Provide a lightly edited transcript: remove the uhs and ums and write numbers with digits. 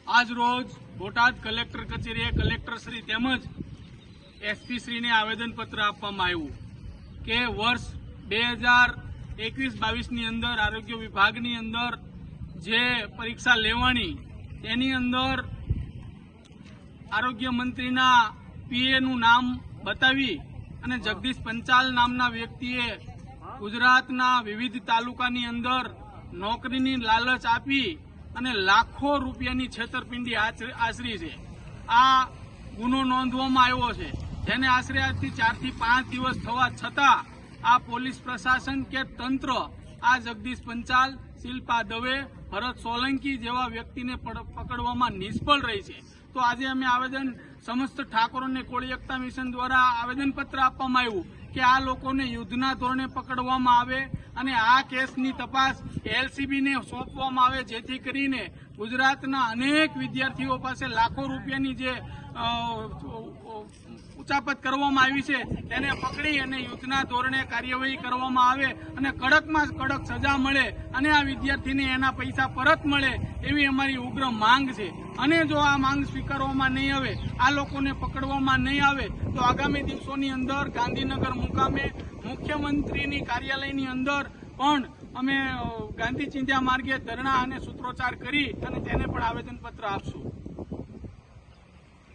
આજ રોજ બોટાદ કલેક્ટર કચેરીએ કલેક્ટરશ્રી તેમજ એસપીશ્રીને આવેદનપત્ર આપવામાં આવ્યું કે વર્ષ 2021-22ની અંદર આરોગ્ય વિભાગની અંદર જે પરીક્ષા લેવાની તેની અંદર આરોગ્ય મંત્રીના પીએનું નામ બતાવી અને જગદીશ પંચાલ નામના વ્યક્તિએ ગુજરાતના વિવિધ તાલુકાની અંદર નોકરીની લાલચ આપી અને લાખો રૂપિયાની છેતરપિંડી આચરી છે। આ ગુનો નોંધવામાં આવ્યો છે, જેને આશરે આજથી 4 થી 5 દિવસ થવા છતાં આ પોલીસ પ્રશાસન કે તંત્ર આ જગદીશ પંચાલ, શિલ્પા દવે, ભરત સોલંકી જેવા વ્યક્તિને પકડવામાં નિષ્ફળ રહી છે। તો આજે અમે આવેદન સમસ્ત ઠાકોર અને કોળી એકતા મિશન દ્વારા આવેદનપત્ર આપવામાં આવ્યું કે આ લોકોને યુદ્ધના ધોરણે પકડવામાં આવે અને આ કેસની તપાસ એલસીબીને સોંપવામાં આવે, જેથી કરીને ગુજરાતના અનેક વિદ્યાર્થીઓ પાસે લાખો રૂપિયાની જે ઉચાપત કરવામાં આવી છે તેને પકડી અને યુદ્ધના ધોરણે કાર્યવાહી કરવામાં આવે અને કડકમાં કડક સજા મળે અને આ વિદ્યાર્થીને એના પૈસા પરત મળે એવી અમારી ઉગ્ર માંગ છે। અને જો આ માંગ સ્વીકારવામાં નહીં આવે, આ લોકોને પકડવામાં નહીં આવે તો આગામી દિવસોની અંદર ગાંધીનગર મુકામે મુખ્યમંત્રીની કાર્યાલયની અંદર પણ અમે ગાંધી ચિંધ્યા માર્ગે ધરણા અને સૂત્રોચ્ચાર કરી અને તેને પણ આવેદનપત્ર આપશું।